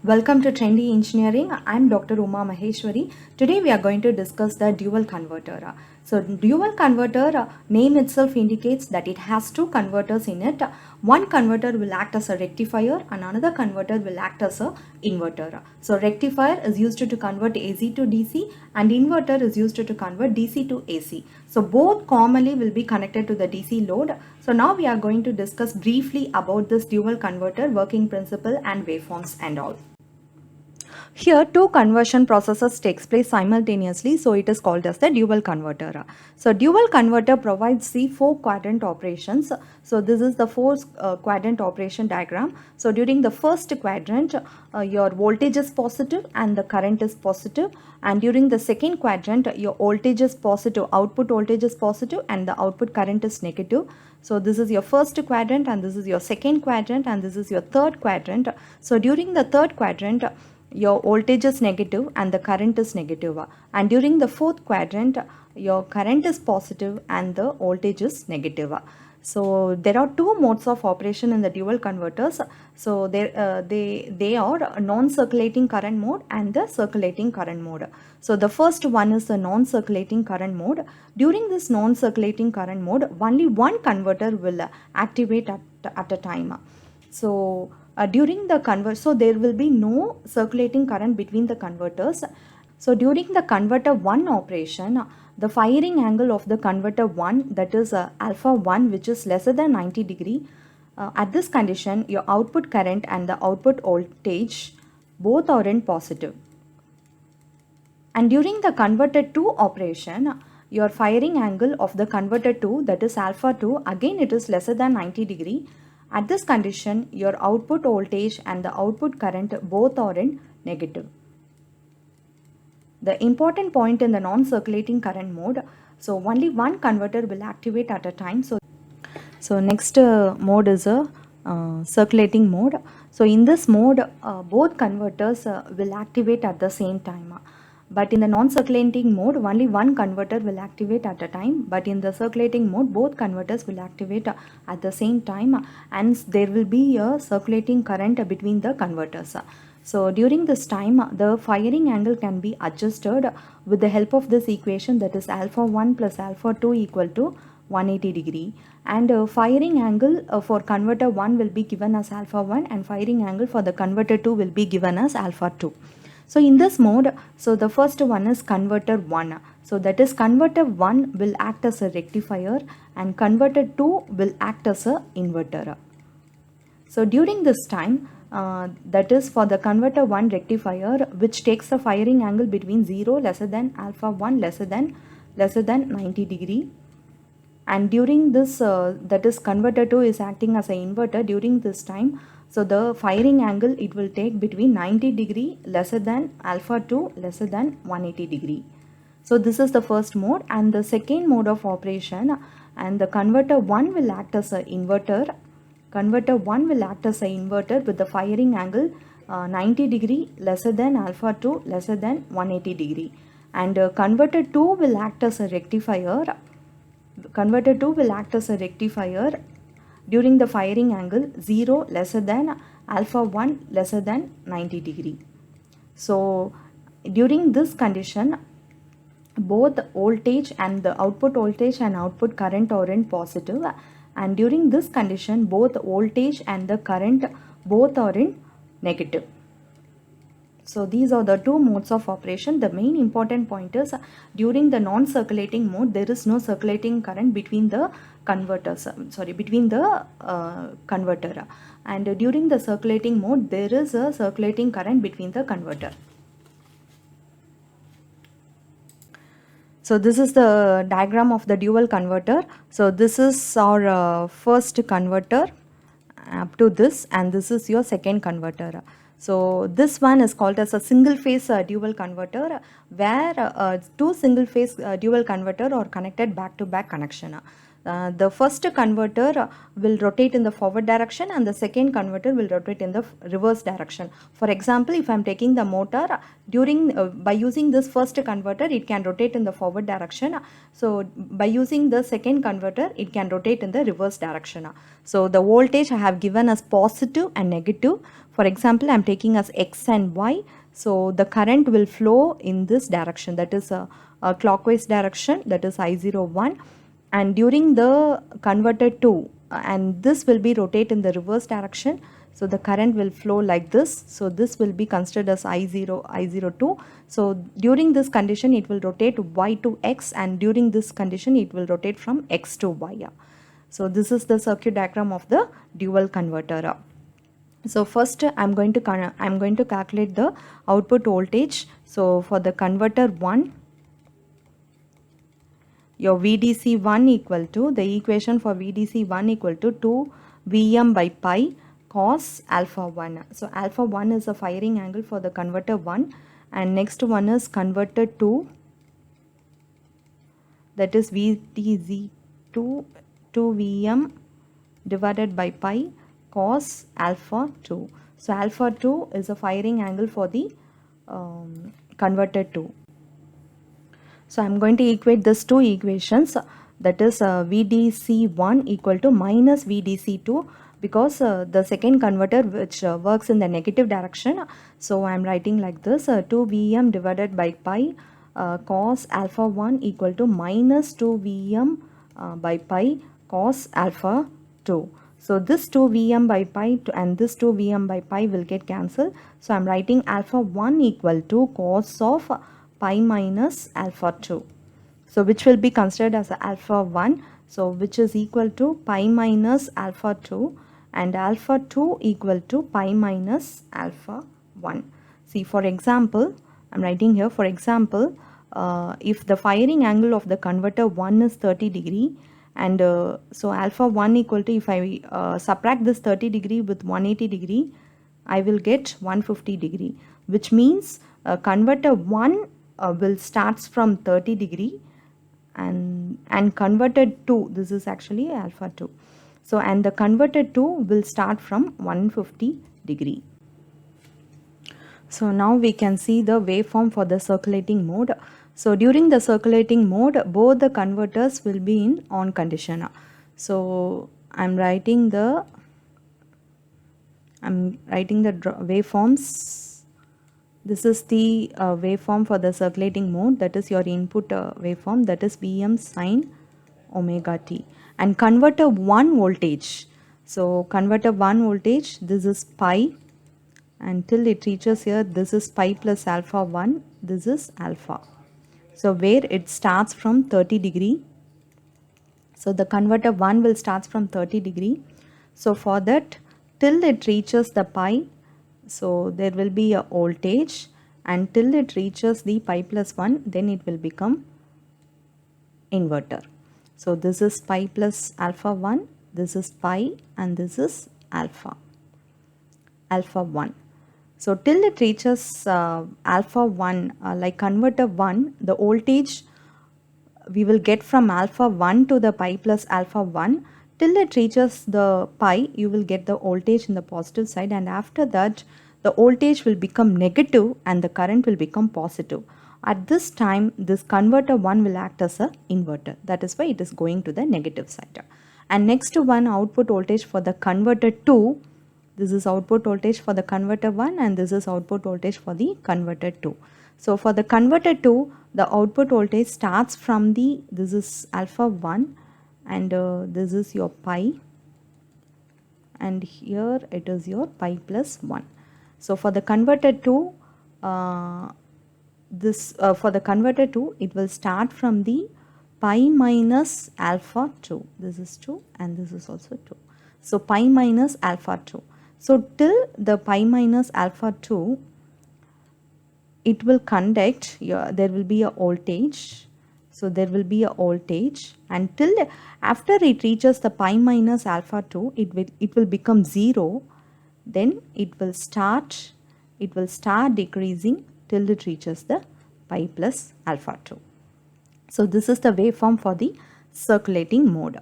Welcome to Trendy Engineering. I'm Dr. Uma Maheshwari. Today we are going to discuss the dual converter. So dual converter name itself indicates that it has two converters in it. One converter will act as a rectifier and another converter will act as a inverter. So rectifier is used to convert AC to DC and inverter is used to convert DC to AC. So both commonly will be connected to the DC load. So now we are going to discuss briefly about this dual converter, working principle and waveforms and all. Here two conversion processes takes place simultaneously, so it is called as the dual converter. So dual converter provides the four quadrant operations. So this is the four quadrant operation diagram. So during the first quadrant, your voltage is positive and the current is positive, and during the second quadrant your voltage is positive, output voltage is positive and the output current is negative. So this is your first quadrant and this is your second quadrant and this is your third quadrant. So during the third quadrant your voltage is negative and the current is negative, and during the fourth quadrant your current is positive and the voltage is negative. So there are two modes of operation in the dual converters. So they are non-circulating current mode and the circulating current mode. So the first one is the non-circulating current mode. During this non-circulating current mode, only one converter will activate at a time. So during the so there will be no circulating current between the converters. So during the converter 1 operation, the firing angle of the converter 1, that is alpha 1, which is lesser than 90 degree, at this condition your output current and the output voltage both are in positive. And during the converter 2 operation, your firing angle of the converter 2, that is alpha 2, again it is lesser than 90 degree. At this condition, your output voltage and the output current both are in negative. The important point in the non-circulating current mode, so only one converter will activate at a time. So next mode is a circulating mode. So in this mode, both converters will activate at the same time. But in the non-circulating mode, only one converter will activate at a time. But in the circulating mode, both converters will activate at the same time, and there will be a circulating current between the converters. So during this time, the firing angle can be adjusted with the help of this equation, that is alpha 1 plus alpha 2 equal to 180 degree. And firing angle for converter 1 will be given as alpha 1 and firing angle for the converter 2 will be given as alpha 2. So in this mode, so the first one is converter 1. So that is converter 1 will act as a rectifier and converter 2 will act as a inverter. So during this time, that is for the converter 1 rectifier, which takes a firing angle between 0 lesser than alpha 1 lesser than 90 degree. And during this, that is converter 2 is acting as an inverter during this time. So the firing angle it will take between 90 degree lesser than alpha 2 lesser than 180 degree. So this is the first mode, and the second mode of operation, and the converter 1 will act as an inverter. Converter 1 will act as an inverter with the firing angle 90 degree lesser than alpha 2 lesser than 180 degree. And converter 2 will act as a rectifier. Converter 2 will act as a rectifier during the firing angle 0 lesser than alpha 1 lesser than 90 degree. So during this condition, both voltage and the output voltage and output current are in positive, and during this condition both voltage and the current both are in negative. So these are the two modes of operation. The main important point is during the non-circulating mode there is no circulating current between the converters, between the converter, and during the circulating mode there is a circulating current between the converter. So this is the diagram of the dual converter. So this is our first converter up to this, and this is your second converter. So this one is called as a single phase dual converter, where two single phase dual converter are connected back to back connection. The first converter will rotate in the forward direction and the second converter will rotate in the reverse direction. For example, if I am taking the motor, during by using this first converter it can rotate in the forward direction. So by using the second converter it can rotate in the reverse direction. So the voltage I have given as positive and negative. For example, I'm taking as x and y. So the current will flow in this direction, that is a clockwise direction, that is I01. And during the converter 2, and this will be rotate in the reverse direction. So the current will flow like this. So this will be considered as I0, I02. So during this condition, it will rotate y to x, and during this condition, it will rotate from x to y. So this is the circuit diagram of the dual converter. So first I'm going to calculate the output voltage. So for the converter 1, your VDC1 equal to, the equation for VDC1 equal to 2 Vm by pi cos alpha 1. So alpha 1 is the firing angle for the converter 1, and next one is converter 2, that is VDC2 2 Vm divided by pi cos alpha 2. So alpha 2 is a firing angle for the converter 2. So I'm going to equate these two equations, that is VDC1 equal to minus VDC2, because the second converter which works in the negative direction. So I'm writing like this, 2 Vm divided by pi cos alpha 1 equal to minus 2 Vm by pi cos alpha 2. So this 2 Vm by pi and this 2 Vm by pi will get cancelled. So I'm writing alpha 1 equal to cos of pi minus alpha 2. So which will be considered as alpha 1. So which is equal to pi minus alpha 2, and alpha 2 equal to pi minus alpha 1. See, for example, I'm writing here, for example, if the firing angle of the converter 1 is 30 degree, and so alpha 1 equal to, if I subtract this 30 degree with 180 degree, I will get 150 degree, which means converter 1 will starts from 30 degree, and converter 2, this is actually alpha 2. So and the converter 2 will start from 150 degree. So now we can see the waveform for the circulating mode. So during the circulating mode, both the converters will be in on condition. So I'm writing the waveforms. This is the waveform for the circulating mode, that is your input waveform, that is Vm sin omega t. And converter 1 voltage. So converter 1 voltage, this is pi, and till it reaches here, this is pi plus alpha 1, this is alpha. So where it starts from 30 degree. So the converter 1 will start from 30 degree. So for that, till it reaches the pi, so there will be a voltage, and till it reaches the pi plus 1, then it will become inverter. So this is pi plus alpha 1, this is pi, and this is alpha 1. So till it reaches alpha 1, like converter 1, the voltage we will get from alpha 1 to the pi plus alpha 1. Till it reaches the pi, you will get the voltage in the positive side, and after that the voltage will become negative and the current will become positive. At this time, this converter 1 will act as an inverter. That is why it is going to the negative side. And next one, output voltage for the converter 2. This is output voltage for the converter 1, and this is output voltage for the converter 2. So for the converter 2, the output voltage starts from the, this is alpha 1, and this is your pi, and here it is your pi plus 1. So for the converter 2, for the converter 2, it will start from the pi minus alpha 2. This is 2 and this is also 2. So pi minus alpha 2. So till the pi minus alpha 2, it will conduct, there will be a voltage. So there will be a voltage, and till after it reaches the pi minus alpha 2, it will become 0. Then it will start decreasing till it reaches the pi plus alpha 2. So this is the waveform for the circulating mode.